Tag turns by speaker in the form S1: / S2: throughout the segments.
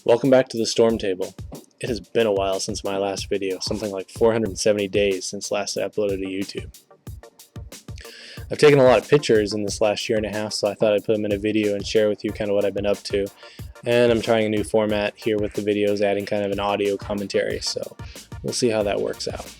S1: Welcome back to the StormTable. It has been a while since my last video, something like 470 days since last I uploaded to YouTube. I've taken a lot of pictures in this last year and a half, so I thought I'd put them in a video and share with you kind of what I've been up to. And I'm trying a new format here with the videos, adding kind of an audio commentary, so we'll see how that works out.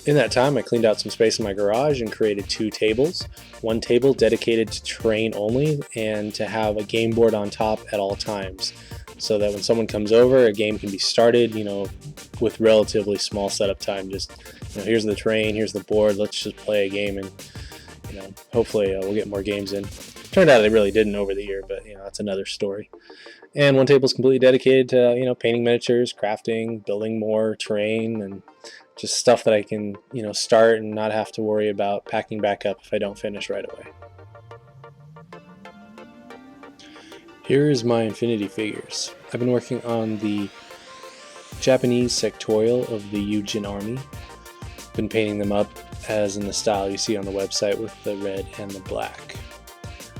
S1: In that time, I cleaned out some space in my garage and created two tables. One table dedicated to terrain only and to have a game board on top at all times, so that when someone comes over, a game can be started, with relatively small setup time. Just, here's the terrain, here's the board, let's just play a game, and hopefully we'll get more games in. Turned out it really didn't over the year, but that's another story. And one table is completely dedicated to painting miniatures, crafting, building more terrain, and just stuff that I can start and not have to worry about packing back up if I don't finish right away. Here's my Infinity figures. I've been working on the Japanese sectorial of the Yujin army. Been painting them up as in the style you see on the website with the red and the black.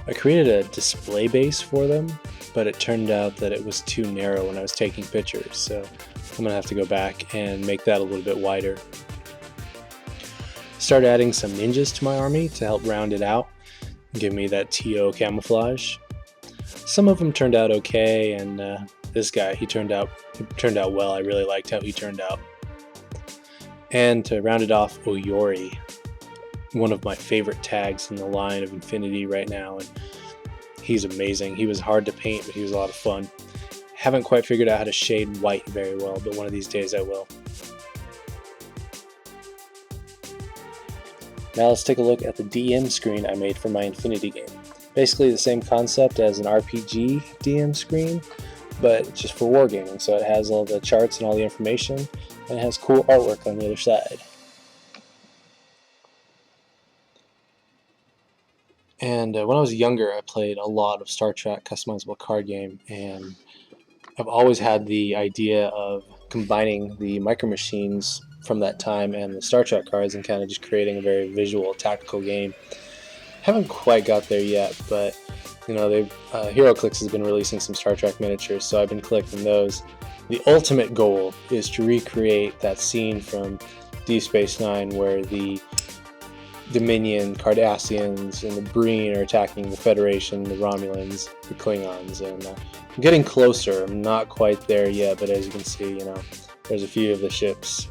S1: I created a display base for them, but it turned out that it was too narrow when I was taking pictures, so I'm going to have to go back and make that a little bit wider. Started adding some ninjas to my army to help round it out and give me that TO camouflage. Some of them turned out okay, and this guy, he turned out well. I really liked how he turned out. And to round it off, Oyori, one of my favorite tags in the line of Infinity right now, and he's amazing. He was hard to paint, but he was a lot of fun. Haven't quite figured out how to shade white very well, but one of these days I will. Now let's take a look at the DM screen I made for my Infinity game. Basically the same concept as an RPG DM screen, but just for Wargaming. So it has all the charts and all the information, and it has cool artwork on the other side. And when I was younger, I played a lot of Star Trek customizable card game, and I've always had the idea of combining the micro machines from that time and the Star Trek cards and kind of just creating a very visual tactical game. Haven't quite got there yet, but HeroClix has been releasing some Star Trek miniatures, so I've been collecting those. The ultimate goal is to recreate that scene from Deep Space Nine where the Dominion, Cardassians, and the Breen are attacking the Federation, the Romulans, the Klingons, and I'm getting closer. I'm not quite there yet, but as you can see, there's a few of the ships.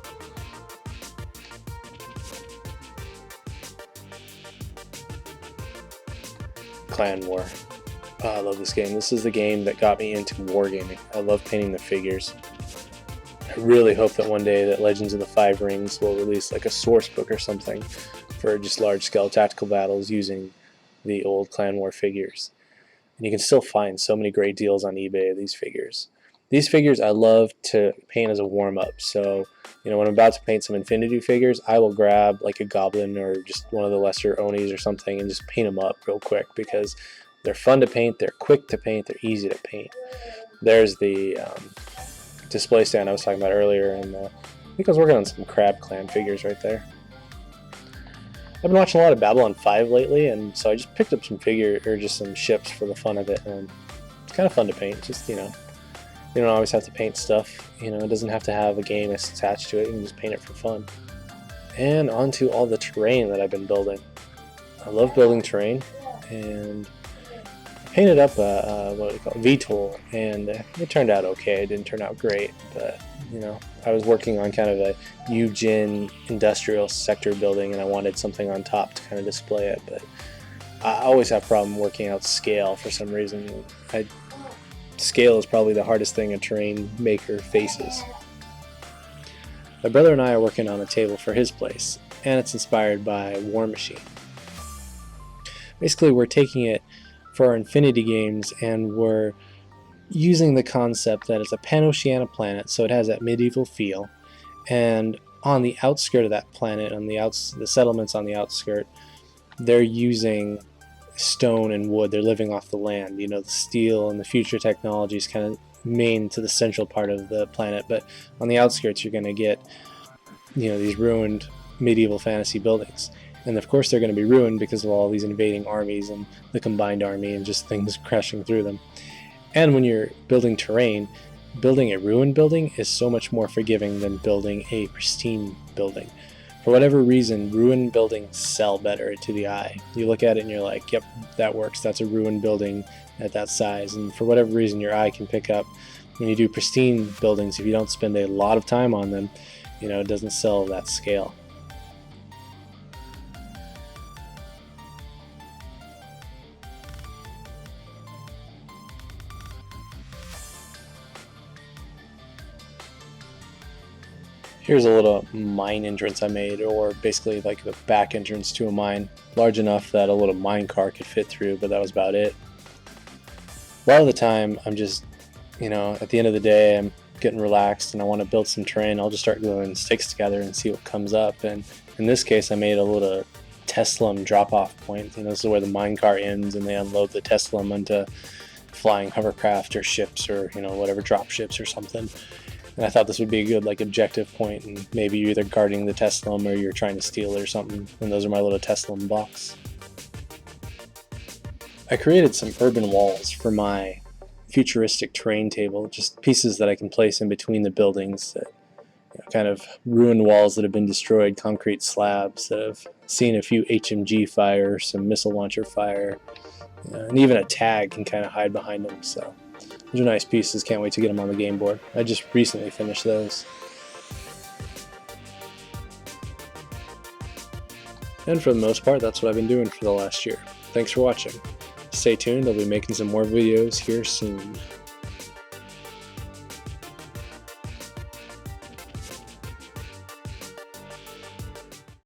S1: Clan War. Oh, I love this game. This is the game that got me into wargaming. I love painting the figures. I really hope that one day that Legends of the Five Rings will release like a source book or something for just large-scale tactical battles using the old Clan War figures. And you can still find so many great deals on eBay of these figures. These figures I love to paint as a warm-up, so when I'm about to paint some Infinity figures, I will grab like a Goblin or just one of the lesser Onis or something and just paint them up real quick because they're fun to paint, they're quick to paint, they're easy to paint. There's the display stand I was talking about earlier, and I think I was working on some Crab Clan figures right there. I've been watching a lot of Babylon 5 lately, and so I just picked up some some ships for the fun of it, and it's kind of fun to paint. Just you don't always have to paint stuff. It doesn't have to have a game attached to it. You can just paint it for fun. And onto all the terrain that I've been building. I love building terrain, and I painted up VTOL, and it turned out okay. It didn't turn out great, but I was working on kind of a Yujin industrial sector building, and I wanted something on top to kind of display it, but I always have a problem working out scale for some reason. Scale is probably the hardest thing a terrain maker faces. My brother and I are working on a table for his place, and it's inspired by War Machine. Basically, we're taking it for our Infinity games, and we're using the concept that it's a Pan-Oceania planet, so it has that medieval feel, and on the outskirt of that planet, on the settlements on the outskirt, they're using stone and wood. They're living off the land. The steel and the future technology is kind of main to the central part of the planet, but on the outskirts you're going to get these ruined medieval fantasy buildings, and of course they're going to be ruined because of all these invading armies and the combined army and just things crashing through them. And when you're building terrain, building a ruined building is so much more forgiving than building a pristine building. For whatever reason, ruined buildings sell better to the eye. You look at it and you're like, yep, that works. That's a ruined building at that size. And for whatever reason, your eye can pick up. When you do pristine buildings, if you don't spend a lot of time on them, it doesn't sell that scale. Here's a little mine entrance I made, or basically like the back entrance to a mine, large enough that a little mine car could fit through, but that was about it. A lot of the time, I'm just, at the end of the day, I'm getting relaxed and I want to build some terrain. I'll just start gluing sticks together and see what comes up. And in this case, I made a little Tesla drop-off point. This is where the mine car ends, and they unload the Tesla onto flying hovercraft or ships or whatever, drop ships or something. And I thought this would be a good objective point, and maybe you're either guarding the Tesla or you're trying to steal it or something. And those are my little Tesla blocks. I created some urban walls for my futuristic terrain table, just pieces that I can place in between the buildings, that kind of ruined walls that have been destroyed, concrete slabs that have seen a few HMG fire, some missile launcher fire, and even a tag can kind of hide behind them. So those are nice pieces. Can't wait to get them on the game board. I just recently finished those. And for the most part, that's what I've been doing for the last year. Thanks for watching. Stay tuned, I'll be making some more videos here soon.